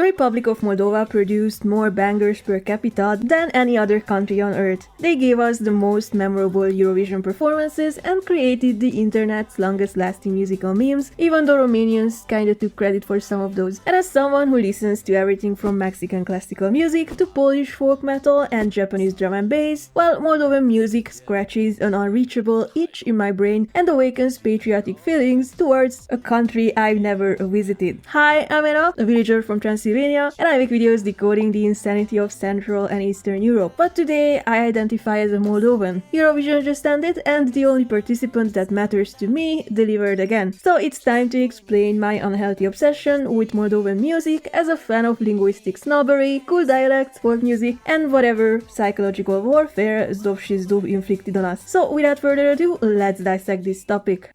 Republic of Moldova produced more bangers per capita than any other country on earth. They gave us the most memorable Eurovision performances and created the internet's longest lasting musical memes, even though Romanians kinda took credit for some of those. And as someone who listens to everything from Mexican classical music to Polish folk metal and Japanese drum and bass, well, Moldovan music scratches an unreachable itch in my brain and awakens patriotic feelings towards a country I've never visited. Hi, I'm Anna, a villager from Transylvania, and I make videos decoding the insanity of Central and Eastern Europe. But today I identify as a Moldovan. Eurovision just ended and the only participant that matters to me delivered again. So it's time to explain my unhealthy obsession with Moldovan music as a fan of linguistic snobbery, cool dialects, folk music, and whatever psychological warfare Zdub inflicted on us. So without further ado, let's dissect this topic.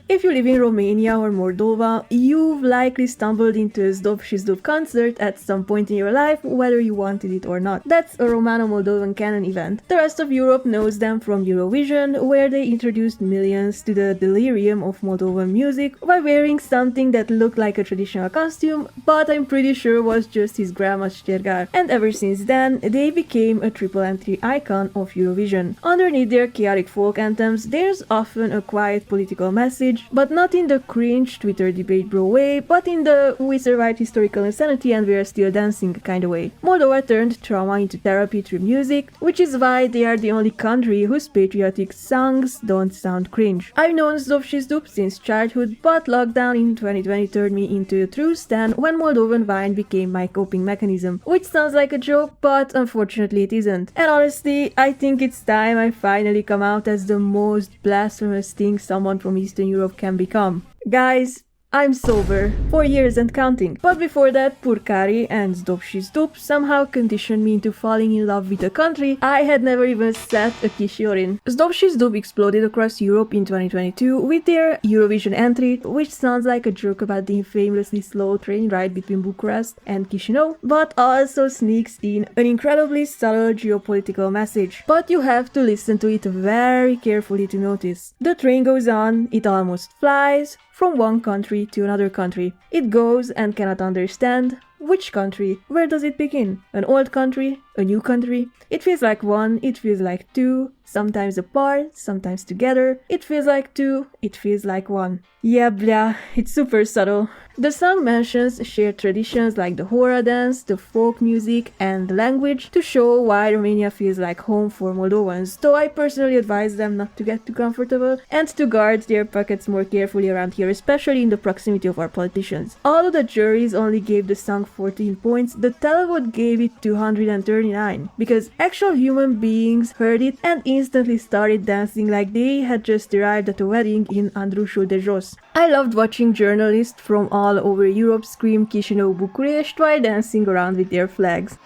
If you live in Romania or Moldova, you've likely stumbled into a Zdub concert at some point in your life, whether you wanted it or not. That's a Romano-Moldovan canon event. The rest of Europe knows them from Eurovision, where they introduced millions to the delirium of Moldovan music by wearing something that looked like a traditional costume, but I'm pretty sure was just his grandma's stergar. And ever since then, they became a triple entry icon of Eurovision. Underneath their chaotic folk anthems, there's often a quiet political message, but not in the cringe Twitter debate bro way, but in the we survived historical insanity and we are still dancing kind of way. Moldova turned trauma into therapy through music, which is why they are the only country whose patriotic songs don't sound cringe. I've known Zdub since childhood, but lockdown in 2020 turned me into a true stan when Moldovan wine became my coping mechanism, which sounds like a joke, but unfortunately it isn't. And honestly, I think it's time I finally come out as the most blasphemous thing someone from Eastern Europe can become. Guys, I'm sober, 4 years and counting. But before that, Purcari and Zdub somehow conditioned me into falling in love with a country I had never even set a kishyor in. Zdub exploded across Europe in 2022 with their Eurovision entry, which sounds like a joke about the infamously slow train ride between Bucharest and Chisinau, but also sneaks in an incredibly subtle geopolitical message. But you have to listen to it very carefully to notice. The train goes on, it almost flies, from one country to another country. It goes and cannot understand which country, where does it begin? An old country? A new country? It feels like one, it feels like two, sometimes apart, sometimes together. It feels like two, it feels like one. Yeah, blah, it's super subtle. The song mentions shared traditions like the hora dance, the folk music, and the language to show why Romania feels like home for Moldovans, though I personally advise them not to get too comfortable and to guard their pockets more carefully around here, especially in the proximity of our politicians. Although the juries only gave the song 14 points, the televote gave it 239, because actual human beings heard it and instantly started dancing like they had just arrived at a wedding in Andrușul de Jos. I loved watching journalists from all over Europe scream Chisinau Bucharest while dancing around with their flags.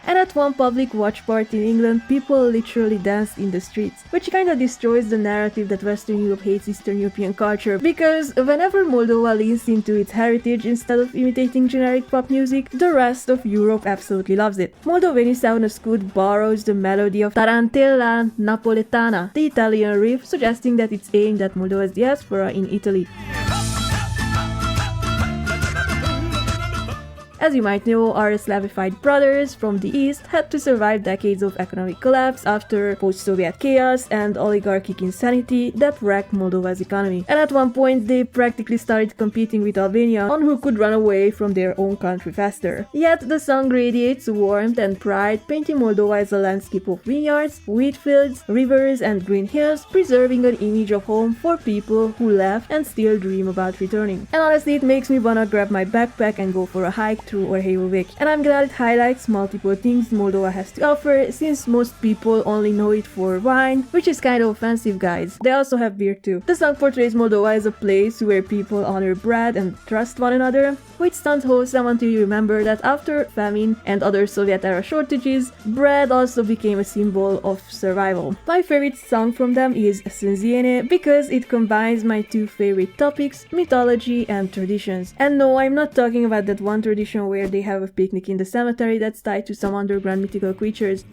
And at one public watch party in England, people literally danced in the streets, which kinda destroys the narrative that Western Europe hates Eastern European culture, because whenever Moldova leans into its heritage instead of imitating generic pop music, the rest of Europe absolutely loves it. Moldoveni Sauna Scoot borrows the melody of Tarantella Napoletana, the Italian riff, suggesting that it's aimed at Moldova's diaspora in Italy. As you might know, our Slavified brothers from the East had to survive decades of economic collapse after post-Soviet chaos and oligarchic insanity that wrecked Moldova's economy. And at one point, they practically started competing with Albania on who could run away from their own country faster. Yet the song radiates warmth and pride, painting Moldova as a landscape of vineyards, wheat fields, rivers, and green hills, preserving an image of home for people who left and still dream about returning. And honestly, it makes me wanna grab my backpack and go for a hike through Orheiovec. And I'm glad it highlights multiple things Moldova has to offer, since most people only know it for wine, which is kind of offensive, guys. They also have beer too. The song portrays Moldova as a place where people honor bread and trust one another, which sounds wholesome until you remember that after famine and other Soviet-era shortages, bread also became a symbol of survival. My favorite song from them is Sânziene because it combines my two favorite topics, mythology and traditions. And no, I'm not talking about that one tradition where they have a picnic in the cemetery that's tied to some underground mythical creatures.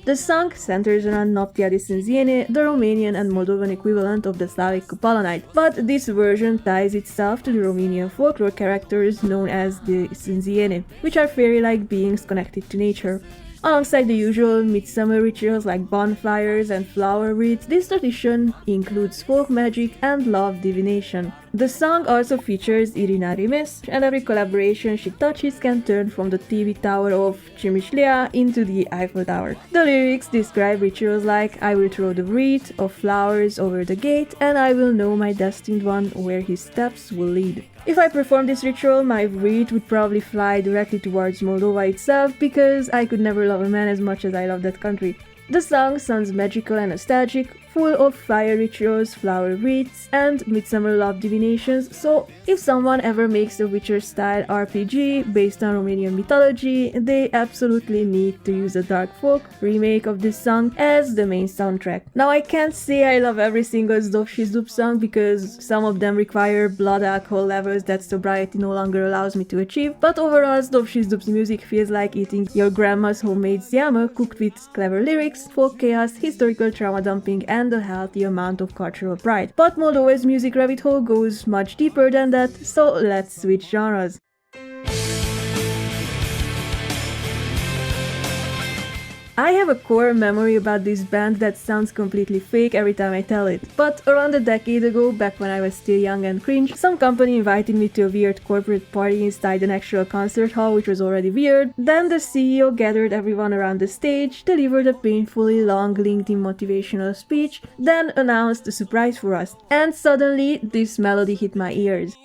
The song centers around Noptiadi Sinziene, the Romanian and Moldovan equivalent of the Slavic Kupala night, but this version ties itself to the Romanian folklore characters known as the Sinziene, which are fairy-like beings connected to nature. Alongside the usual midsummer rituals like bonfires and flower wreaths, this tradition includes folk magic and love divination. The song also features Irina Rimes, and every collaboration she touches can turn from the TV tower of Cimișlea into the Eiffel Tower. The lyrics describe rituals like "I will throw the wreath of flowers over the gate, and I will know my destined one where his steps will lead." If I performed this ritual, my wreath would probably fly directly towards Moldova itself, because I could never love a man as much as I love that country. The song sounds magical and nostalgic, full of fire rituals, flower wreaths, and midsummer love divinations, so if someone ever makes a Witcher-style RPG based on Romanian mythology, they absolutely need to use a dark folk remake of this song as the main soundtrack. Now, I can't say I love every single Zdub song, because some of them require blood alcohol levels that sobriety no longer allows me to achieve, but overall Zdub's music feels like eating your grandma's homemade zyama cooked with clever lyrics, folk chaos, historical trauma dumping, and a healthy amount of cultural pride. But Moldova's music rabbit hole goes much deeper than that, so let's switch genres. I have a core memory about this band that sounds completely fake every time I tell it, but around a decade ago, back when I was still young and cringe, some company invited me to a weird corporate party inside an actual concert hall, which was already weird. Then the CEO gathered everyone around the stage, delivered a painfully long LinkedIn motivational speech, then announced a surprise for us, and suddenly this melody hit my ears.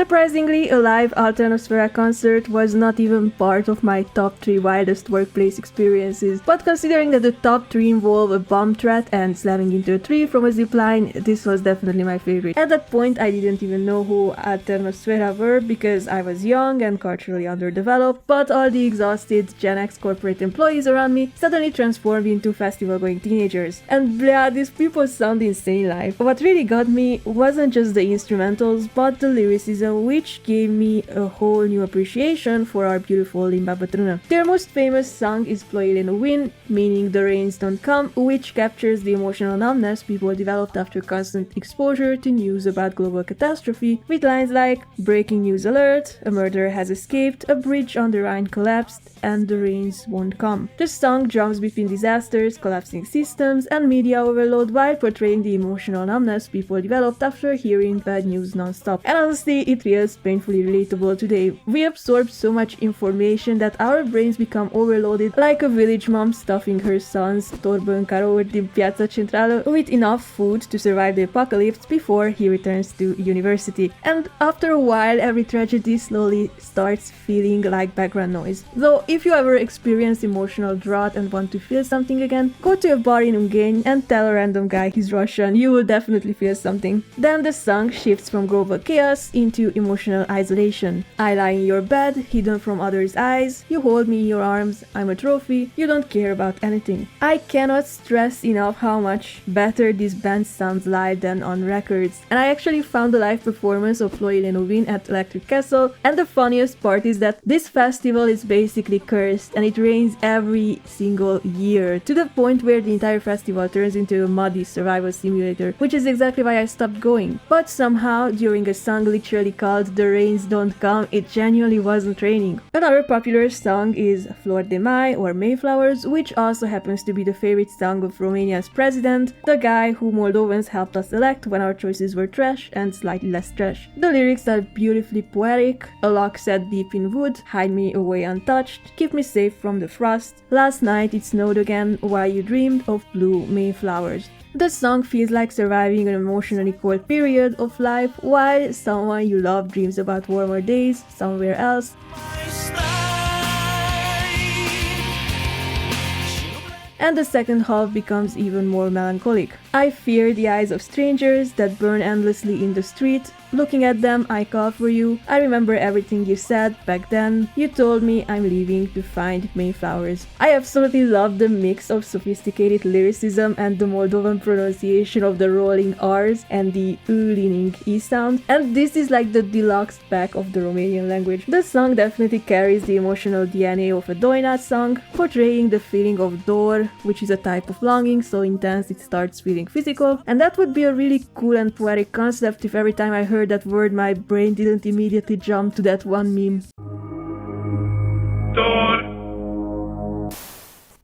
Surprisingly, a live Alternosfera concert was not even part of my top 3 wildest workplace experiences, but considering that the top 3 involve a bomb threat and slamming into a tree from a zipline, this was definitely my favorite. At that point, I didn't even know who Alternosfera were because I was young and culturally underdeveloped, but all the exhausted Gen X corporate employees around me suddenly transformed into festival-going teenagers. And blah, these people sound insane live. What really got me wasn't just the instrumentals, but the lyricism, which gave me a whole new appreciation for our beautiful Limba Bătrână. Their most famous song is Ploile nu vin, meaning the rains don't come, which captures the emotional numbness people developed after constant exposure to news about global catastrophe, with lines like "Breaking news alert," "A murderer has escaped," "A bridge on the Rhine collapsed," and "The rains won't come." The song jumps between disasters, collapsing systems, and media overload while portraying the emotional numbness people developed after hearing bad news non-stop. And honestly, it feels painfully relatable today. We absorb so much information that our brains become overloaded, like a village mom stuffing her son's torbăncarul din Piața Centrală with enough food to survive the apocalypse before he returns to university. And after a while, every tragedy slowly starts feeling like background noise. Though, if you ever experience emotional drought and want to feel something again, go to a bar in Ungeni and tell a random guy he's Russian. You will definitely feel something. Then the song shifts from global chaos into emotional isolation. I lie in your bed, hidden from others' eyes, you hold me in your arms, I'm a trophy, you don't care about anything. I cannot stress enough how much better this band sounds live than on records, and I actually found a live performance of Ploile nu vin at Electric Castle, and the funniest part is that this festival is basically cursed and it rains every single year, to the point where the entire festival turns into a muddy survival simulator, which is exactly why I stopped going. But somehow, during a song literally called "The Rains Don't Come," it genuinely wasn't raining. Another popular song is Flor de Mai, or Mayflowers, which also happens to be the favorite song of Romania's president, the guy who Moldovans helped us elect when our choices were trash and slightly less trash. The lyrics are beautifully poetic: "A lock set deep in wood, hide me away untouched, keep me safe from the frost. Last night it snowed again while you dreamed of blue Mayflowers." The song feels like surviving an emotionally cold period of life while someone you love dreams about warmer days somewhere else. And the second half becomes even more melancholic. I fear the eyes of strangers that burn endlessly in the street. Looking at them, I call for you. I remember everything you said back then. You told me I'm leaving to find Mayflowers. I absolutely love the mix of sophisticated lyricism and the Moldovan pronunciation of the rolling R's and the leaning E sound. And this is like the deluxe pack of the Romanian language. The song definitely carries the emotional DNA of a Doina song, portraying the feeling of dor, which is a type of longing so intense it starts feeling physical. And that would be a really cool and poetic concept if every time I heard that word my brain didn't immediately jump to that one meme.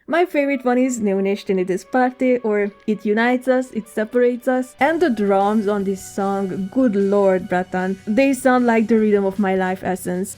My favorite one is Ne unește ne desparte, or It unites us, it separates us, and the drums on this song, good lord, bratan, they sound like the rhythm of my life essence.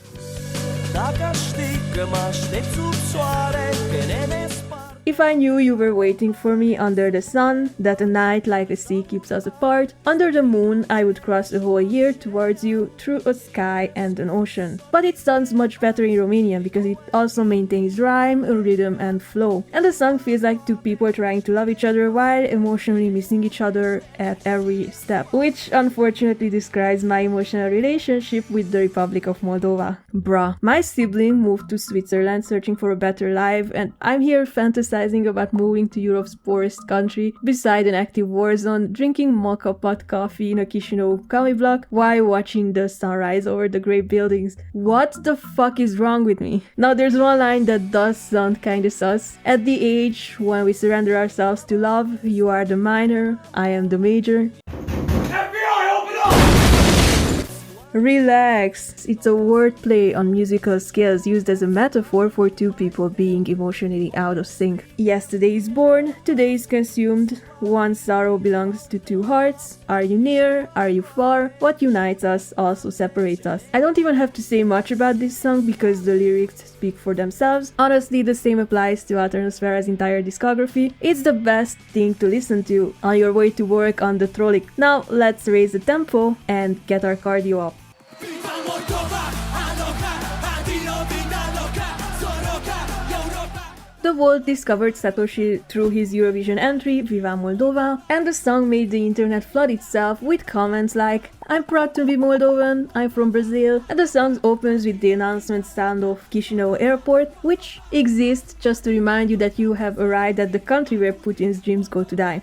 If I knew you were waiting for me under the sun, that a night like a sea keeps us apart, under the moon I would cross a whole year towards you through a sky and an ocean. But it sounds much better in Romanian because it also maintains rhyme, rhythm and flow. And the song feels like two people trying to love each other while emotionally missing each other at every step, which unfortunately describes my emotional relationship with the Republic of Moldova. Bruh. My sibling moved to Switzerland searching for a better life, and I'm here fantasizing about moving to Europe's poorest country beside an active war zone, drinking mocha pot coffee in a Chisinau coffee block while watching the sunrise over the grey buildings. What the fuck is wrong with me? Now there's one line that does sound kinda sus. At the age when we surrender ourselves to love, you are the minor, I am the major. Relax! It's a wordplay on musical scales used as a metaphor for two people being emotionally out of sync. Yesterday is born, today is consumed, one sorrow belongs to two hearts. Are you near? Are you far? What unites us also separates us. I don't even have to say much about this song because the lyrics speak for themselves. Honestly, the same applies to Alternosfera's entire discography. It's the best thing to listen to on your way to work on the trolley. Now let's raise the tempo and get our cardio up. The world discovered Satoshi through his Eurovision entry, Viva Moldova, and the song made the internet flood itself with comments like, I'm proud to be Moldovan, I'm from Brazil, and the song opens with the announcement sound of Chisinau Airport, which exists just to remind you that you have arrived at the country where Putin's dreams go to die.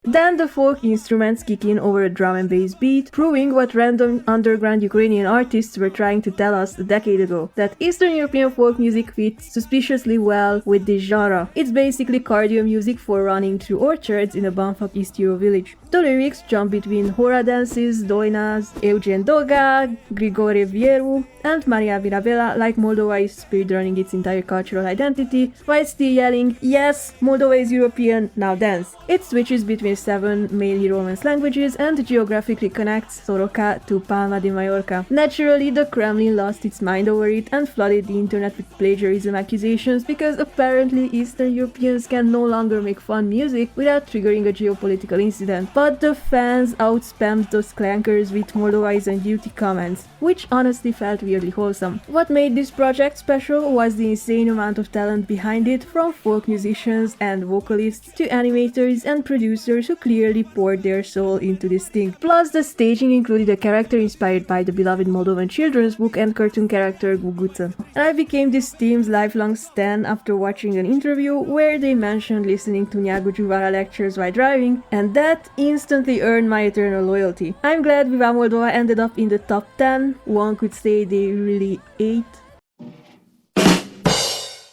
Then the folk instruments kick in over a drum and bass beat, proving what random underground Ukrainian artists were trying to tell us a decade ago, that Eastern European folk music fits suspiciously well with this genre. It's basically cardio music for running through orchards in a bumfuck East Euro village. The lyrics jump between hora dances, doinas, Eugen Doga, Grigore Vieru, and Maria Virabela, like Moldova is speedrunning its entire cultural identity, while still yelling, yes, Moldova is European, now dance. It switches between 7 mainly Romance languages and geographically connects Soroca to Palma de Mallorca. Naturally, the Kremlin lost its mind over it and flooded the internet with plagiarism accusations because apparently Eastern Europeans can no longer make fun music without triggering a geopolitical incident. But the fans outspammed those clankers with Moldova is on duty comments, which honestly felt weirdly wholesome. What made this project special was the insane amount of talent behind it, from folk musicians and vocalists to animators and producers who clearly poured their soul into this thing. Plus, the staging included a character inspired by the beloved Moldovan children's book and cartoon character Guguță. And I became this team's lifelong stan after watching an interview where they mentioned listening to Neagu Juvara lectures while driving, and that instantly earned my eternal loyalty. I'm glad Viva Moldova ended up in the top 10. One could say they really ate.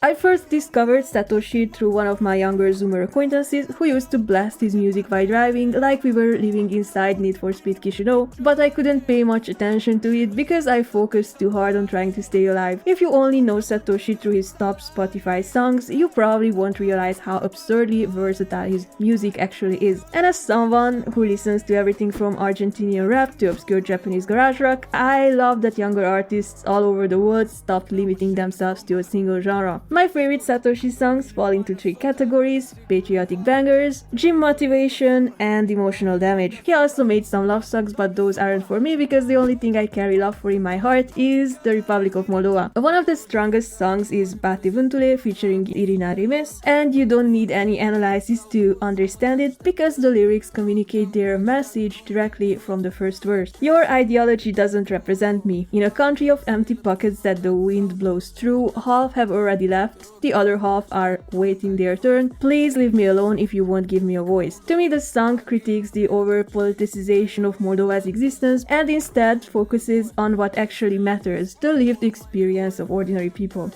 I first discovered Satoshi through one of my younger Zoomer acquaintances who used to blast his music while driving like we were living inside Need for Speed Chisinau, but I couldn't pay much attention to it because I focused too hard on trying to stay alive. If you only know Satoshi through his top Spotify songs, you probably won't realize how absurdly versatile his music actually is. And as someone who listens to everything from Argentinian rap to obscure Japanese garage rock, I love that younger artists all over the world stopped limiting themselves to a single genre. My favorite Satoshi songs fall into three categories: patriotic bangers, gym motivation, and emotional damage. He also made some love songs, but those aren't for me because the only thing I carry love for in my heart is the Republic of Moldova. One of the strongest songs is unhealthily featuring Irina Rimes, and you don't need any analysis to understand it because the lyrics communicate their message directly from the first verse. Your ideology doesn't represent me. In a country of empty pockets that the wind blows through, half have already left, the other half are waiting their turn. Please leave me alone if you won't give me a voice. To me, the song critiques the over-politicization of Moldova's existence and instead focuses on what actually matters, the lived experience of ordinary people.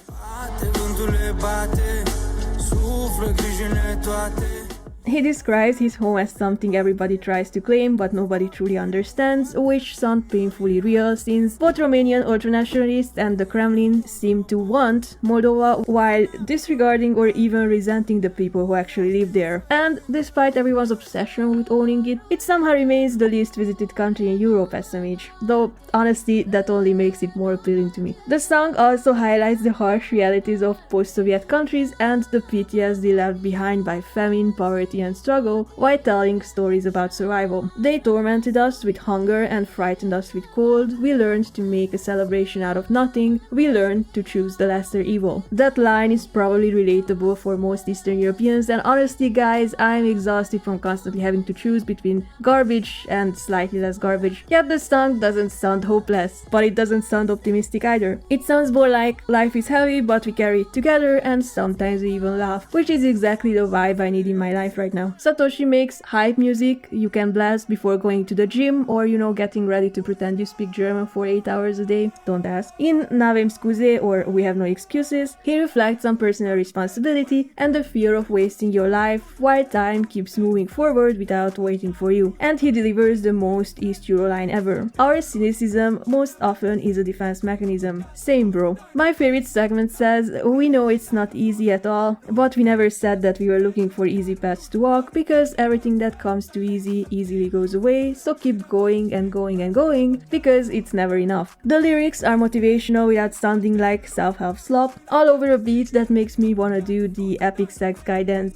He describes his home as something everybody tries to claim but nobody truly understands, which sounds painfully real since both Romanian ultranationalists and the Kremlin seem to want Moldova while disregarding or even resenting the people who actually live there. And despite everyone's obsession with owning it, it somehow remains the least visited country in Europe SMH, though honestly that only makes it more appealing to me. The song also highlights the harsh realities of post-Soviet countries and the PTSD left behind by famine, poverty and struggle while telling stories about survival. They tormented us with hunger and frightened us with cold. We learned to make a celebration out of nothing. We learned to choose the lesser evil. That line is probably relatable for most Eastern Europeans, and honestly guys, I'm exhausted from constantly having to choose between garbage and slightly less garbage. Yet the song doesn't sound hopeless, but it doesn't sound optimistic either. It sounds more like life is heavy but we carry it together, and sometimes we even laugh, which is exactly the vibe I need in my life right now. Satoshi makes hype music you can blast before going to the gym or getting ready to pretend you speak German for 8 hours a day. Don't ask. In N'avem scuze, or We Have No Excuses, he reflects on personal responsibility and the fear of wasting your life while time keeps moving forward without waiting for you. And he delivers the most East Euro line ever. Our cynicism most often is a defense mechanism. Same bro. My favorite segment says, we know it's not easy at all, but we never said that we were looking for easy paths to walk, because everything that comes too easily goes away, so keep going and going and going, because it's never enough. The lyrics are motivational without sounding like self-help slop, all over a beat that makes me wanna do the epic sex guy dance.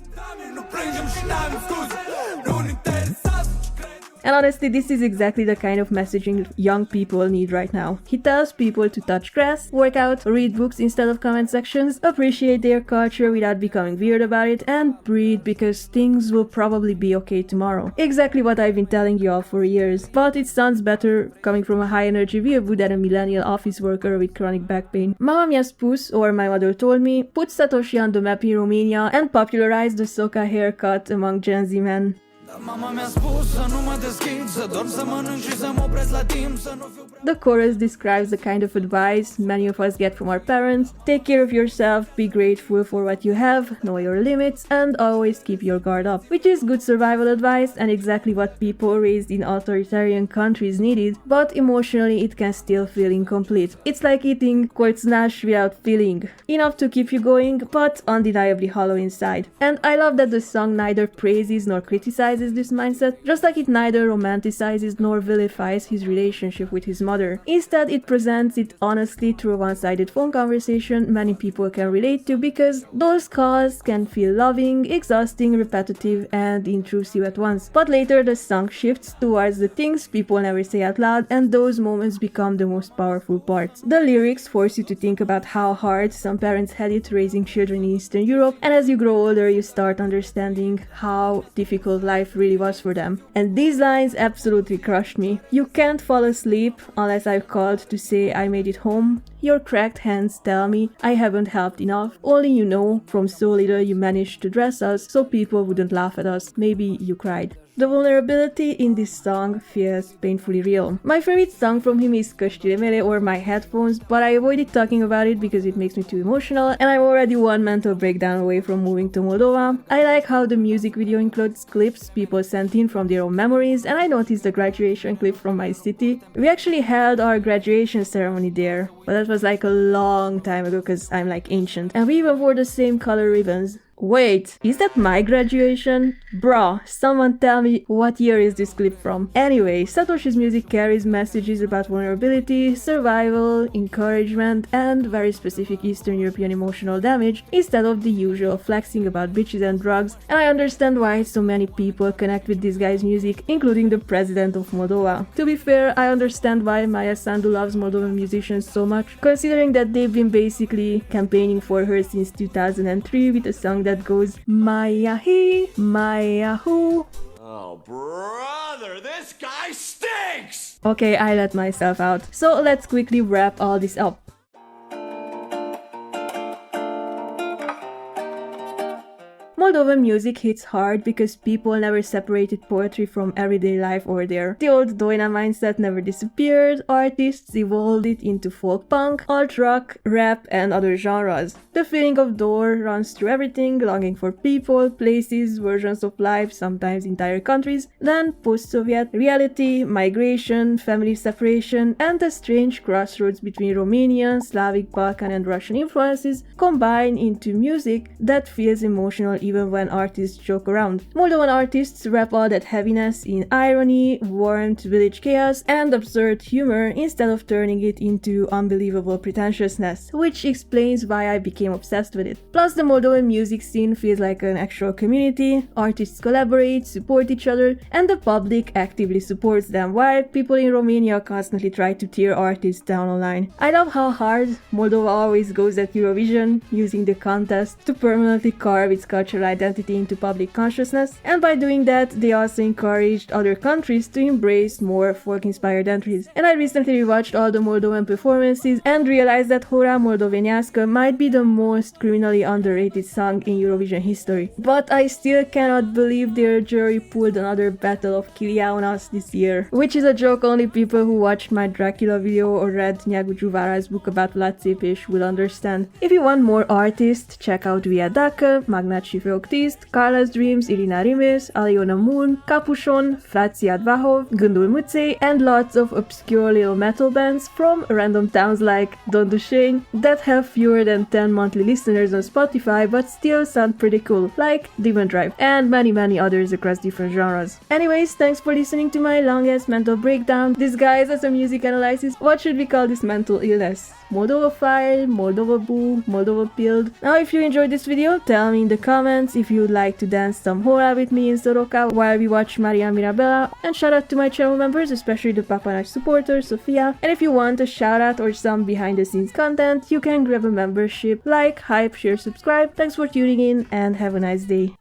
And honestly, this is exactly the kind of messaging young people need right now. He tells people to touch grass, work out, read books instead of comment sections, appreciate their culture without becoming weird about it, and breathe because things will probably be okay tomorrow. Exactly what I've been telling you all for years. But it sounds better coming from a high-energy weeaboo than a millennial office worker with chronic back pain. Mama mi-a spus, or my mother told me, put Satoshi on the map in Romania and popularize the soca haircut among Gen Z men. The chorus describes the kind of advice many of us get from our parents: take care of yourself, be grateful for what you have, know your limits, and always keep your guard up, which is good survival advice and exactly what people raised in authoritarian countries needed, but emotionally it can still feel incomplete. It's like eating kortsnash without filling, enough to keep you going, but undeniably hollow inside. And I love that the song neither praises nor criticizes this mindset, just like it neither romanticizes nor vilifies his relationship with his mother. Instead, it presents it honestly through a one-sided phone conversation many people can relate to, because those calls can feel loving, exhausting, repetitive, and intrusive at once. But later the song shifts towards the things people never say out loud, and those moments become the most powerful parts. The lyrics force you to think about how hard some parents had it raising children in Eastern Europe, and as you grow older you start understanding how difficult life really was for them. And these lines absolutely crushed me. You can't fall asleep unless I've called to say I made it home. Your cracked hands tell me I haven't helped enough. Only you know, from so little you managed to dress us so people wouldn't laugh at us. Maybe you cried. The vulnerability in this song feels painfully real. My favorite song from him is Căștile or My Headphones, but I avoided talking about it because it makes me too emotional and I'm already one mental breakdown away from moving to Moldova. I like how the music video includes clips people sent in from their own memories, and I noticed a graduation clip from my city. We actually held our graduation ceremony there, but that was like a long time ago because I'm like ancient. And we even wore the same color ribbons. Wait, is that my graduation? Bruh, someone tell me what year is this clip from? Anyway, Satoshi's music carries messages about vulnerability, survival, encouragement, and very specific Eastern European emotional damage instead of the usual flexing about bitches and drugs, and I understand why so many people connect with this guy's music, including the president of Moldova. To be fair, I understand why Maya Sandu loves Moldovan musicians so much, considering that they've been basically campaigning for her since 2003 with a song that goes Maya he, Maya hu. Oh, brother, this guy stinks! Okay, I let myself out. So let's quickly wrap all this up. Moldovan music hits hard because people never separated poetry from everyday life or there. The old Doina mindset never disappeared, artists evolved it into folk punk, alt rock, rap and other genres. The feeling of door runs through everything, longing for people, places, versions of life, sometimes entire countries, then post-Soviet reality, migration, family separation, and the strange crossroads between Romanian, Slavic, Balkan and Russian influences combine into music that feels emotional even when artists joke around. Moldovan artists wrap all that heaviness in irony, warmth, village chaos, and absurd humor instead of turning it into unbelievable pretentiousness, which explains why I became obsessed with it. Plus, the Moldovan music scene feels like an actual community, artists collaborate, support each other, and the public actively supports them, while people in Romania constantly try to tear artists down online. I love how hard Moldova always goes at Eurovision, using the contest to permanently carve its cultural identity into public consciousness, and by doing that, they also encouraged other countries to embrace more folk-inspired entries. And I recently rewatched all the Moldovan performances and realized that Hora Moldovenească might be the most criminally underrated song in Eurovision history. But I still cannot believe their jury pulled another Battle of Kilia on us this year, which is a joke only people who watched my Dracula video or read Nyagu Juvara's book about Vlad Țepeș will understand. If you want more artists, check out Via Dacă, Magnat și Feoctist, Carla's Dreams, Irina Rimes, Aliona Moon, Capuchon, Frații Advahov, Gândul Muței, and lots of obscure little metal bands from random towns like Don Dușeni that have fewer than 10 monthly listeners on Spotify but still sound pretty cool, like Demon Drive, and many others across different genres. Anyways, thanks for listening to my long-ass mental breakdown, disguised as a music analysis. What should we call this mental illness? Moldovaphile, Moldova boo, Moldova pilled. Now if you enjoyed this video, tell me in the comments if you'd like to dance some hora with me in Soroca while we watch Maria Mirabella, and shout out to my channel members, especially the Papanash supporter, Sofia. And if you want a shout out or some behind the scenes content, you can grab a membership, like, hype, share, subscribe. Thanks for tuning in and have a nice day.